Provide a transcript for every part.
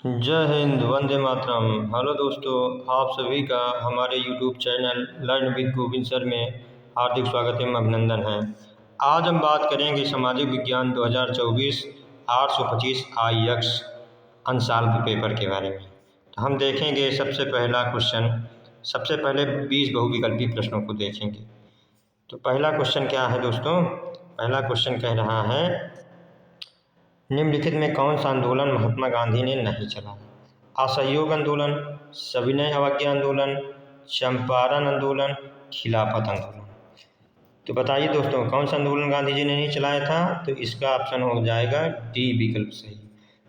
जय हिंद, वंदे मातरम। हेलो दोस्तों, आप सभी का हमारे YouTube channel learn with Govind sir में हार्दिक स्वागत एवं अभिनंदन है। आज हम बात करेंगे सामाजिक विज्ञान 2024 825 IX अनसॉल्व पेपर के बारे में। तो हम देखेंगे सबसे पहला क्वेश्चन। सबसे पहले 20 बहुविकल्पी प्रश्नों को देखेंगे। तो पहला क्वेश्चन क्या है दोस्तों? पहला क्वेश्चन कह रहा है, निम्नलिखित में कौन सा आंदोलन महात्मा गांधी ने नहीं चलाया? असहयोग आंदोलन, सविनय अवज्ञा आंदोलन, चंपारण आंदोलन, खिलाफत आंदोलन। तो बताइए दोस्तों, कौन सा आंदोलन गांधी जी ने नहीं चलाया था? तो इसका ऑप्शन हो जाएगा डी विकल्प सही।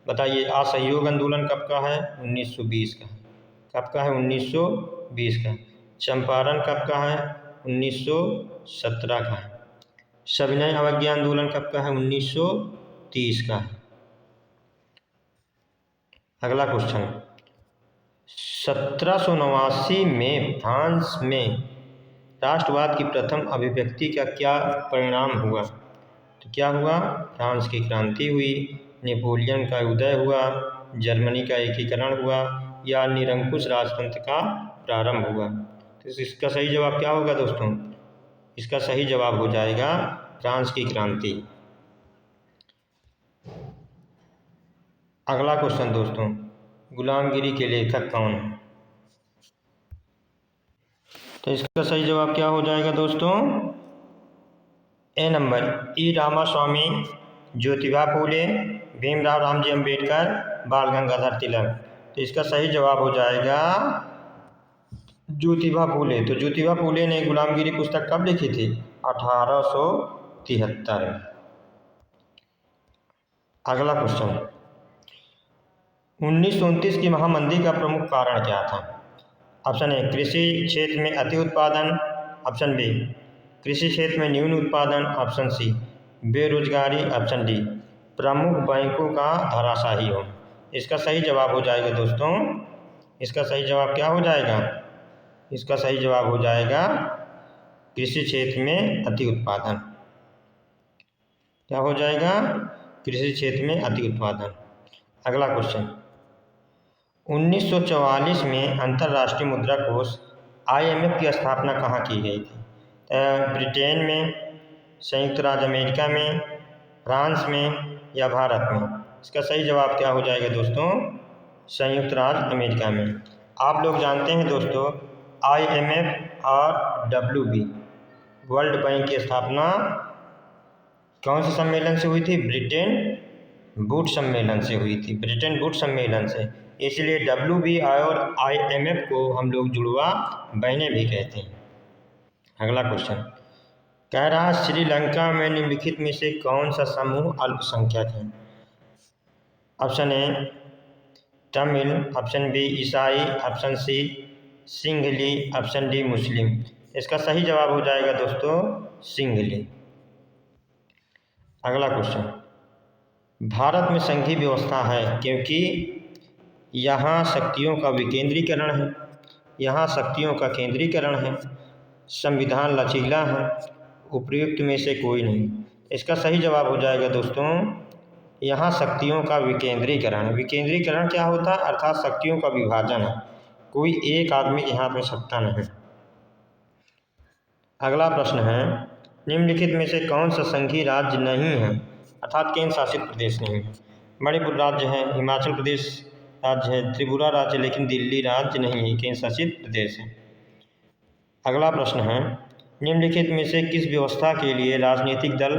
बताइए, असहयोग आंदोलन कब का है? 1920 का है। कब का है? 1920 का। चंपारण कब का है? 1917 का है। सविनय अवज्ञा आंदोलन कब का है? 1930 का है। अगला क्वेश्चन, 1789 में फ्रांस में राष्ट्रवाद की प्रथम अभिव्यक्ति का क्या परिणाम हुआ? तो क्या हुआ? फ्रांस की क्रांति हुई, नेपोलियन का उदय हुआ, जर्मनी का एकीकरण हुआ, या निरंकुश राजतंत्र का प्रारंभ हुआ? तो इसका सही जवाब क्या होगा दोस्तों? इसका सही जवाब हो जाएगा फ्रांस की क्रांति। अगला क्वेश्चन दोस्तों, गुलामगिरी के लेखक कौन है? तो इसका सही जवाब क्या हो जाएगा दोस्तों? ए नंबर, ई रामास्वामी, ज्योतिबा फूले, भीमराव रामजी अम्बेडकर, बाल गंगाधर तिलक। तो इसका सही जवाब हो जाएगा ज्योतिबा फूले। तो ज्योतिबा फूले ने गुलामगिरी पुस्तक कब लिखी थी? 1873। अगला क्वेश्चन, 1929 की महामंदी का प्रमुख कारण क्या था? ऑप्शन ए, कृषि क्षेत्र में अति उत्पादन। ऑप्शन बी, कृषि क्षेत्र में न्यून उत्पादन। ऑप्शन सी, बेरोजगारी। ऑप्शन डी, प्रमुख बैंकों का धराशायी होना। इसका सही जवाब हो जाएगा दोस्तों, इसका सही जवाब क्या हो जाएगा? इसका सही जवाब हो जाएगा कृषि क्षेत्र में अति उत्पादन। क्या हो जाएगा? कृषि क्षेत्र में अति उत्पादन। अगला क्वेश्चन, 1944 में अंतर्राष्ट्रीय मुद्रा कोष IMF की स्थापना कहाँ की गई थी? ब्रिटेन में, संयुक्त राज्य अमेरिका में, फ्रांस में, या भारत में? इसका सही जवाब क्या हो जाएगा दोस्तों? संयुक्त राज्य अमेरिका में। आप लोग जानते हैं दोस्तों, IMF और WB वर्ल्ड बैंक की स्थापना कौन से सम्मेलन से हुई थी? ब्रिटेन वुड सम्मेलन से हुई थी। ब्रिटेन वुड सम्मेलन से। इसलिए WB और IMF को हम लोग जुड़वा बहनें भी कहते हैं। अगला क्वेश्चन कह रहा है, श्रीलंका में निम्नलिखित में से कौन सा समूह अल्पसंख्यक है? Option A, Tamil. Option B, ईसाई। Option C, Sinhala. Option D, मुस्लिम। इसका सही जवाब हो जाएगा दोस्तों सिंहली। अगला क्वेश्चन, भारत में संघीय व्यवस्था है क्योंकि यहाँ शक्तियों का विकेंद्रीकरण है, यहाँ शक्तियों का केंद्रीकरण है, संविधान लचीला है, उपयुक्त में से कोई नहीं। इसका सही जवाब हो जाएगा दोस्तों, यहाँ शक्तियों का विकेंद्रीकरण। विकेंद्रीकरण क्या होता है? अर्थात शक्तियों का विभाजन है, कोई एक आदमी के हाथ में सत्ता नहीं। अगला प्रश्न है, निम्नलिखित में से कौन सा संघीय राज्य नहीं है, अर्थात केंद्र शासित प्रदेश नहीं है? मणिपुर राज्य है, हिमाचल प्रदेश राज्य है, त्रिपुरा राज्य, लेकिन दिल्ली राज्य नहीं है, केंद्र शासित प्रदेश है। अगला प्रश्न है, निम्नलिखित में से किस व्यवस्था के लिए राजनीतिक दल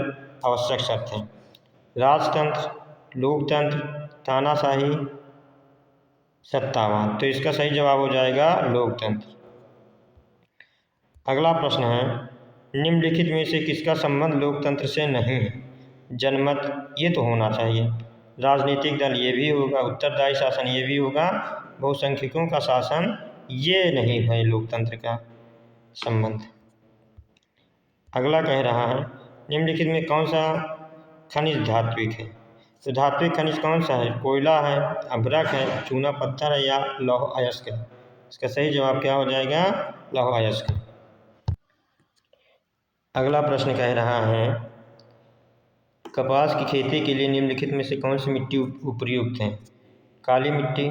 आवश्यक शर्त है? राजतंत्र, लोकतंत्र, तानाशाही, सत्तावाद। तो इसका सही जवाब हो जाएगा लोकतंत्र। अगला प्रश्न है, निम्नलिखित में से किसका संबंध लोकतंत्र से नहीं है? जनमत, ये तो होना चाहिए। राजनीतिक दल, ये भी होगा। उत्तरदायी शासन, ये भी होगा। बहुसंख्यकों का शासन, ये नहीं है लोकतंत्र का संबंध। अगला कह रहा है, निम्नलिखित में कौन सा खनिज धात्विक है? तो धात्विक खनिज कौन सा है? कोयला है, अभ्रक है, चूना पत्थर है, या लौह अयस्क है? इसका सही जवाब क्या हो जाएगा? लौह अयस्क। अगला प्रश्न कह रहा है, कपास की खेती के लिए निम्नलिखित में से कौन सी मिट्टी उपयुक्त है? काली मिट्टी,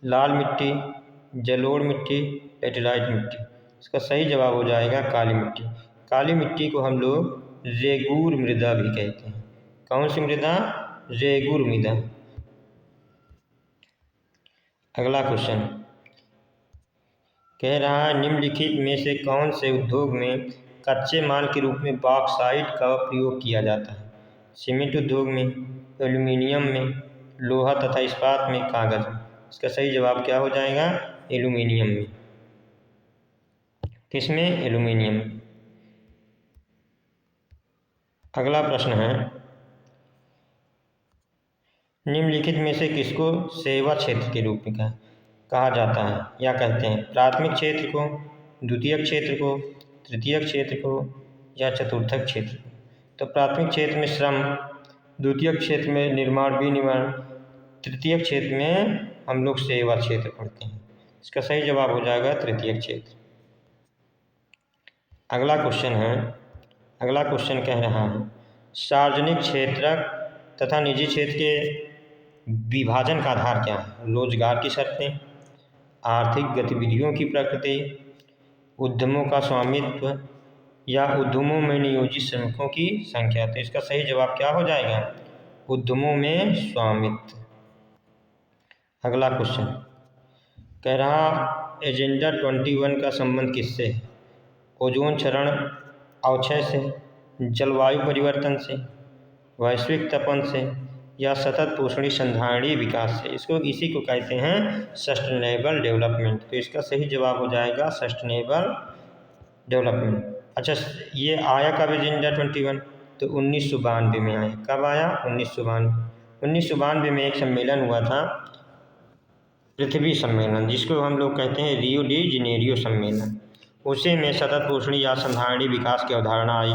लाल मिट्टी, जलोढ़ मिट्टी, लेटेराइट मिट्टी। इसका सही जवाब हो जाएगा काली मिट्टी। काली मिट्टी को हम लोग रेगूर मृदा भी कहते हैं। कौन सी मृदा? रेगूर मृदा। अगला क्वेश्चन कह रहा है निम्नलिखित में से कौन से उद्योग में कच्चे माल के रूप में बॉक्साइट का प्रयोग किया जाता है? सीमेंट उद्योग में, एल्यूमीनियम में, लोहा तथा इस्पात में, कागज में। इसका सही जवाब क्या हो जाएगा? एल्यूमीनियम में। किसमें? एल्यूमीनियम में। अगला प्रश्न है निम्नलिखित में से किसको सेवा क्षेत्र के रूप में कहा जाता है या कहते हैं? प्राथमिक क्षेत्र को, द्वितीयक क्षेत्र को, तृतीयक क्षेत्र को या चतुर्थक क्षेत्र को? तो प्राथमिक क्षेत्र में श्रम, द्वितीयक क्षेत्र में निर्माण विनिर्माण, तृतीयक क्षेत्र में हम लोग सेवा क्षेत्र पढ़ते हैं। इसका सही जवाब हो जाएगा तृतीयक क्षेत्र। अगला क्वेश्चन कह रहा है सार्वजनिक क्षेत्र तथा निजी क्षेत्र के विभाजन का आधार क्या है? रोजगार की शर्तें, आर्थिक गतिविधियों की प्रकृति, उद्यमों का स्वामित्व या उद्यमों में नियोजित श्रमिकों की संख्या। तो इसका सही जवाब क्या हो जाएगा? उद्यमों में स्वामित्व। अगला क्वेश्चन कह रहा एजेंडा 21 का संबंध किससे है? ओजोन क्षरण अवक्षय से, जलवायु परिवर्तन से, वैश्विक तपन से या सतत पोषणी संधारणीय विकास से। इसी को कहते हैं सस्टेनेबल डेवलपमेंट। तो इसका सही जवाब हो जाएगा सस्टेनेबल डेवलपमेंट। अच्छा, ये आया कब एजेंडा 21? तो 1992 में आया। कब आया? 1992 में एक सम्मेलन हुआ था, पृथ्वी सम्मेलन, जिसको हम लोग कहते हैं रियो डी जनेरियो सम्मेलन। उसी में सतत पोषणी या संधारणीय विकास की अवधारणा आई।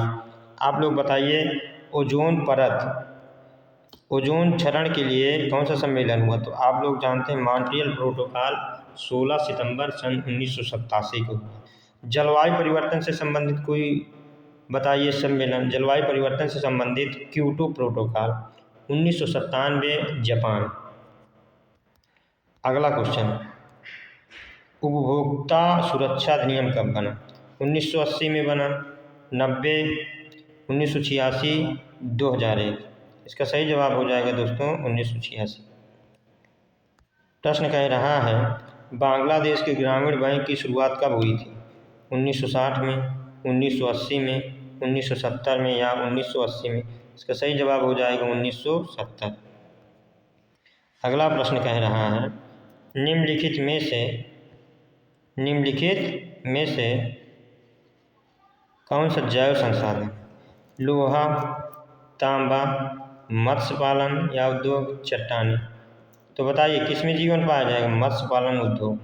आप लोग बताइए ओजोन परत, ओजोन क्षरण के लिए कौन सा सम्मेलन हुआ? तो आप लोग जानते हैं मॉन्ट्रियल प्रोटोकॉल 16 सितंबर सन 1987 को हुआ। जलवायु परिवर्तन से संबंधित कोई बताइए सम्मेलन। जलवायु परिवर्तन से संबंधित क्योटो प्रोटोकॉल 1997 जापान। अगला क्वेश्चन उपभोक्ता सुरक्षा अधिनियम कब बना? 1980 में बना, 90, 1986, 2001। इसका सही जवाब हो जाएगा दोस्तों 1986। प्रश्न कह रहा है बांग्लादेश के ग्रामीण बैंक की शुरुआत कब हुई थी? 1960 में, 1980 में, 1970 में या 1980 में? इसका सही जवाब हो जाएगा 1970। अगला प्रश्न कह रहा है निम्नलिखित में से कौन सा जैव संसाधन लोहा, तांबा, मत्स्य पालन या उद्योग, चट्टानी? तो बताइए किसमें जीवन पाया जाएगा? मत्स्य पालन उद्योग।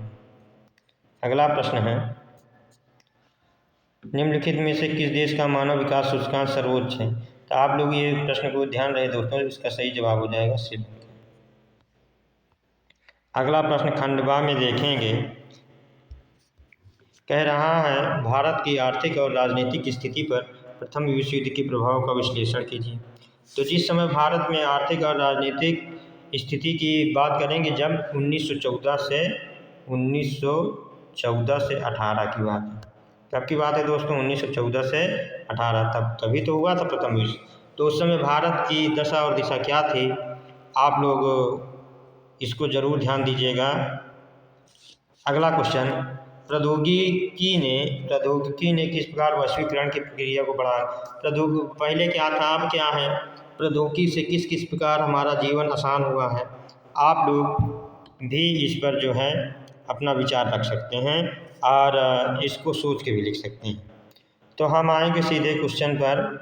अगला प्रश्न है निम्नलिखित में से किस देश का मानव विकास सूचकांक सर्वोच्च है? तो आप लोग ये प्रश्न को ध्यान रहे दोस्तों, इसका सही जवाब हो जाएगा श्रीलंका। अगला प्रश्न खंडवा में देखेंगे, कह रहा है भारत की आर्थिक और राजनीतिक स्थिति पर प्रथम विश्व युद्ध के प्रभाव का विश्लेषण कीजिए। तो जिस समय भारत में आर्थिक और राजनीतिक स्थिति की बात करेंगे, जब 1914 से 18 की बात है। कब की बात है दोस्तों? 1914 से 18, तभी तो हुआ था प्रथम विश्व। तो उस समय भारत की दशा और दिशा क्या थी? आप लोग इसको जरूर ध्यान दीजिएगा। अगला क्वेश्चन प्रौद्योगिकी ने किस प्रकार वैश्वीकरण की प्रक्रिया को बढ़ाया? पहले क्या था, अब क्या है? प्रौद्योगिकी से किस किस प्रकार हमारा जीवन आसान हुआ है? आप लोग भी इस पर जो है अपना विचार रख सकते हैं और इसको सोच के भी लिख सकते हैं। तो हम आएंगे सीधे क्वेश्चन पर,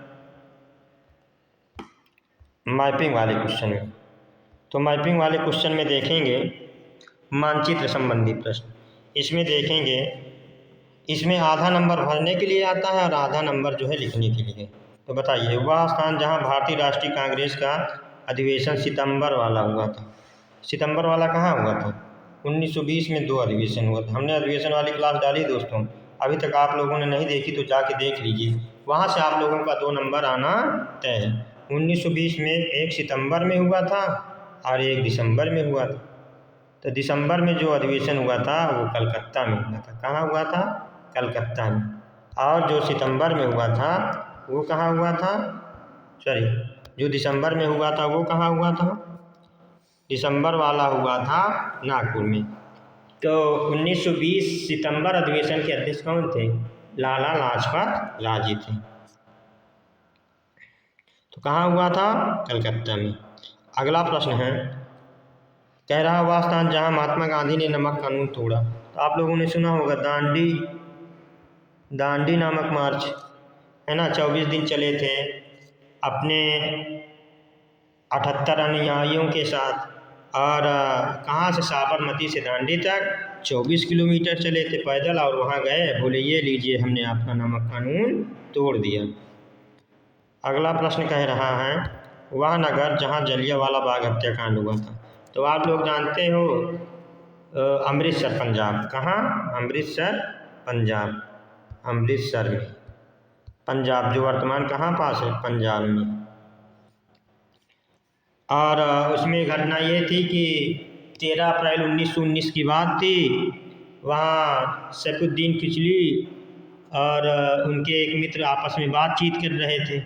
मैपिंग वाले क्वेश्चन में। तो मैपिंग वाले क्वेश्चन में देखेंगे मानचित्र संबंधी प्रश्न। इसमें देखेंगे, इसमें आधा नंबर भरने के लिए आता है और आधा नंबर जो है लिखने के लिए। तो बताइए वह स्थान जहां भारतीय राष्ट्रीय कांग्रेस का अधिवेशन सितंबर वाला हुआ था। सितंबर वाला कहाँ हुआ था? 1920 में 2 अधिवेशन हुआ था। हमने अधिवेशन वाली क्लास डाली दोस्तों, अभी तक आप लोगों ने नहीं देखी तो जाके देख लीजिए, वहाँ से आप लोगों का 2 नंबर आना तय है। 1920 में 1 सितंबर में हुआ था और 1 दिसंबर में हुआ था। तो दिसंबर में जो अधिवेशन हुआ था वो कलकत्ता में हुआ था। कहाँ हुआ था? कलकत्ता में। और जो सितंबर में हुआ था वो कहाँ हुआ था? सॉरी, जो दिसंबर में हुआ था वो कहाँ हुआ था? दिसंबर वाला हुआ था नागपुर में। तो 1920 सितंबर अधिवेशन के अध्यक्ष कौन थे? लाला लाजपत राय जी थे। तो कहाँ हुआ था? कलकत्ता में। अगला प्रश्न है, कह रहा वह स्थान जहाँ महात्मा गांधी ने नमक कानून तोड़ा। तो आप लोगों ने सुना होगा दांडी नामक मार्च, है ना, 24 दिन चले थे अपने 78 अनुयायियों के साथ। और कहाँ से? साबरमती से दांडी तक 24 किलोमीटर चले थे पैदल, और वहाँ गए, बोले ये लीजिए हमने आपका नमक कानून तोड़ दिया। अगला प्रश्न कह रहा है, वह नगर जहाँ जलियांवाला बाग हत्याकांड हुआ था। तो आप लोग जानते हो अमृतसर पंजाब। कहाँ? अमृतसर पंजाब। अमृतसर में, पंजाब जो वर्तमान कहाँ पास है? पंजाब में। और उसमें घटना ये थी कि 13 अप्रैल 1919 की बात थी। वहाँ सैफुद्दीन किचली और उनके एक मित्र आपस में बातचीत कर रहे थे।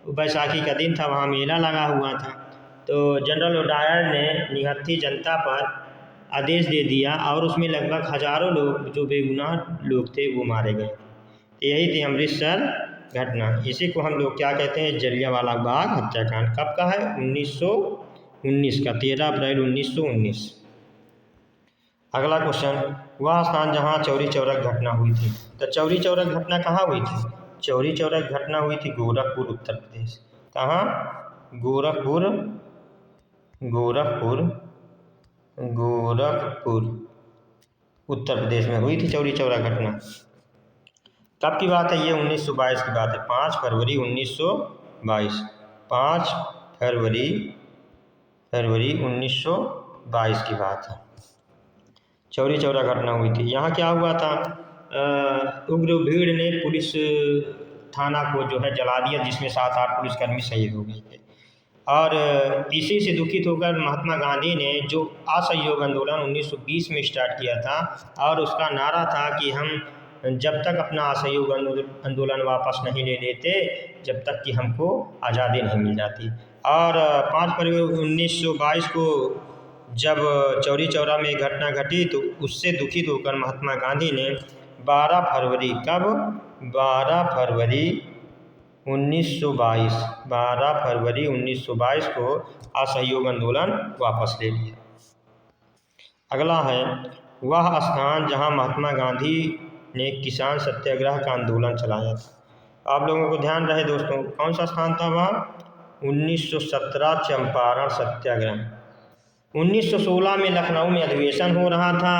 बैसाखी का दिन था, वहाँ मेला लगा हुआ था। तो जनरल डायर ने निहत्थी जनता पर आदेश दे दिया और उसमें लगभग हजारों लोग जो बेगुनाह लोग थे वो मारे गए। यही थी अमृतसर घटना। इसी को हम लोग क्या कहते हैं? जलियांवाला बाग हत्याकांड। कब का है? 1919 का, 13 अप्रैल 1919। अगला क्वेश्चन, वह स्थान जहाँ चौरी चौरक घटना हुई थी। तो चौरी चौरक घटना कहाँ हुई थी? चौरी चौरक घटना हुई थी गोरखपुर, उत्तर प्रदेश। कहाँ? गोरखपुर, गोरखपुर, गोरखपुर उत्तर प्रदेश में हुई थी चौरी चौरा घटना। कब की बात है? ये 1922 की बात है, 5 फरवरी 1922। 5 फरवरी 1922 की बात है, चौरी चौरा घटना हुई थी। यहाँ क्या हुआ था? उग्र भीड़ ने पुलिस थाना को जो है जला दिया, जिसमें 7-8 पुलिसकर्मी शहीद हो गए थे। और इसी से दुखित होकर महात्मा गांधी ने जो असहयोग आंदोलन 1920 में स्टार्ट किया था, और उसका नारा था कि हम जब तक अपना असहयोग आंदोलन वापस नहीं ले लेते, जब तक कि हमको आज़ादी नहीं मिल जाती। और 5 फरवरी 1922 को जब चौरी चौरा में घटना घटी, तो उससे दुखित होकर महात्मा गांधी ने 12 फरवरी, कब? 12 फरवरी 1922, 12 फरवरी 1922 को असहयोग आंदोलन वापस ले लिया। अगला है, वह स्थान जहां महात्मा गांधी ने किसान सत्याग्रह का आंदोलन चलाया था। आप लोगों को ध्यान रहे दोस्तों, कौन सा स्थान था वह? 1917 चंपारण सत्याग्रह। 1916 में लखनऊ में अधिवेशन हो रहा था,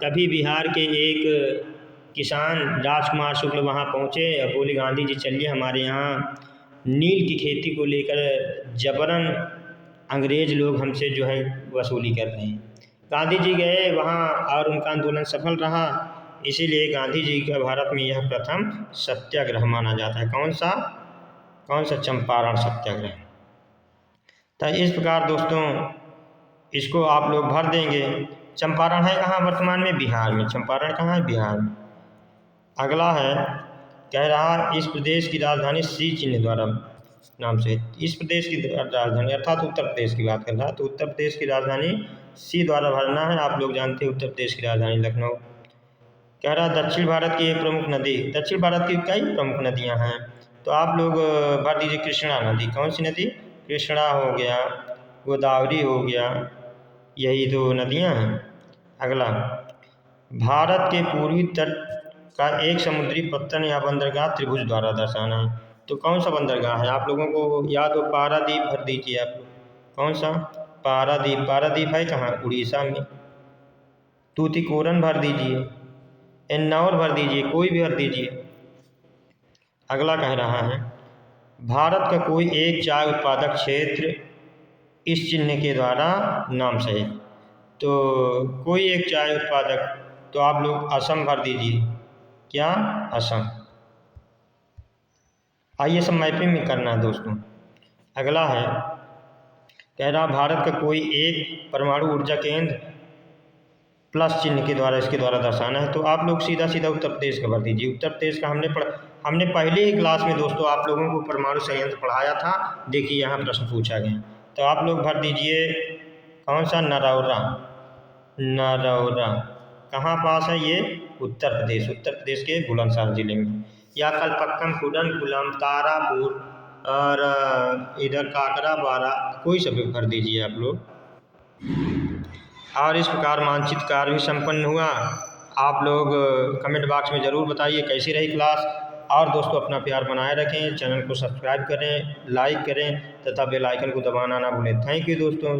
तभी बिहार के एक किसान राजकुमार शुक्ल वहाँ पहुँचे और बोले गांधी जी चलिए हमारे यहाँ नील की खेती को लेकर जबरन अंग्रेज़ लोग हमसे जो है वसूली कर रहे हैं। गांधी जी गए वहाँ और उनका आंदोलन सफल रहा, इसीलिए गांधी जी का भारत में यह प्रथम सत्याग्रह माना जाता है। कौन सा? चंपारण सत्याग्रह। तो इस प्रकार दोस्तों इसको आप लोग भर देंगे। चंपारण है कहाँ वर्तमान में? बिहार में। चंपारण कहाँ है? बिहार में। अगला है, कह रहा इस प्रदेश की राजधानी सी चिन्ह द्वारा नाम से, इस प्रदेश की राजधानी अर्थात उत्तर प्रदेश की बात कर रहा, तो उत्तर प्रदेश की राजधानी सी द्वारा भरना है। आप लोग जानते हैं उत्तर प्रदेश की राजधानी लखनऊ। कह रहा दक्षिण भारत की एक प्रमुख नदी। दक्षिण भारत की कई प्रमुख नदियां हैं, तो आप लोग भर दीजिए कृष्णा नदी। कौन सी नदी? कृष्णा हो गया, गोदावरी हो गया, यही दो नदियां हैं। अगला, भारत के पूर्वी तट का एक समुद्री पत्तन या बंदरगाह त्रिभुज द्वारा दर्शाना है। तो कौन सा बंदरगाह है? आप लोगों को याद हो, पारादीप भर दीजिए आप लोग। कौन सा? पारादीप। पारादीप है कहाँ? उड़ीसा में। तूतीकोरन भर दीजिए, इन्नौर भर दीजिए, कोई भी भर दीजिए। अगला कह रहा है, भारत का कोई एक चाय उत्पादक क्षेत्र इस चिन्ह के द्वारा नाम से है। तो कोई एक चाय उत्पादक, तो आप लोग असम भर दीजिए। क्या? असम। आइए सब मैपिंग में करना है दोस्तों। अगला है, कह रहा भारत का कोई एक परमाणु ऊर्जा केंद्र प्लस चिन्ह के द्वारा इसके द्वारा दर्शाना है। तो आप लोग सीधा सीधा उत्तर प्रदेश का भर दीजिए। उत्तर प्रदेश का हमने पहले ही क्लास में दोस्तों आप लोगों को परमाणु संयंत्र पढ़ाया था। देखिए यहाँ प्रश्न पूछा गया, तो आप लोग भर दीजिए कौन सा, नरौरा। नरौरा कहाँ पास है ये, उत्तर प्रदेश के बुलंदशहर जिले में। या कलपक्कम, कुडनकुलम, तारापुर और इधर काकराबारा, कोई सा भी भर दीजिए आप लोग। और इस प्रकार मानचित्र कार्य भी संपन्न हुआ। आप लोग कमेंट बॉक्स में ज़रूर बताइए कैसी रही क्लास। और दोस्तों अपना प्यार बनाए रखें, चैनल को सब्सक्राइब करें, लाइक करें तथा बेल आइकन को दबाना ना भूलें। थैंक यू दोस्तों।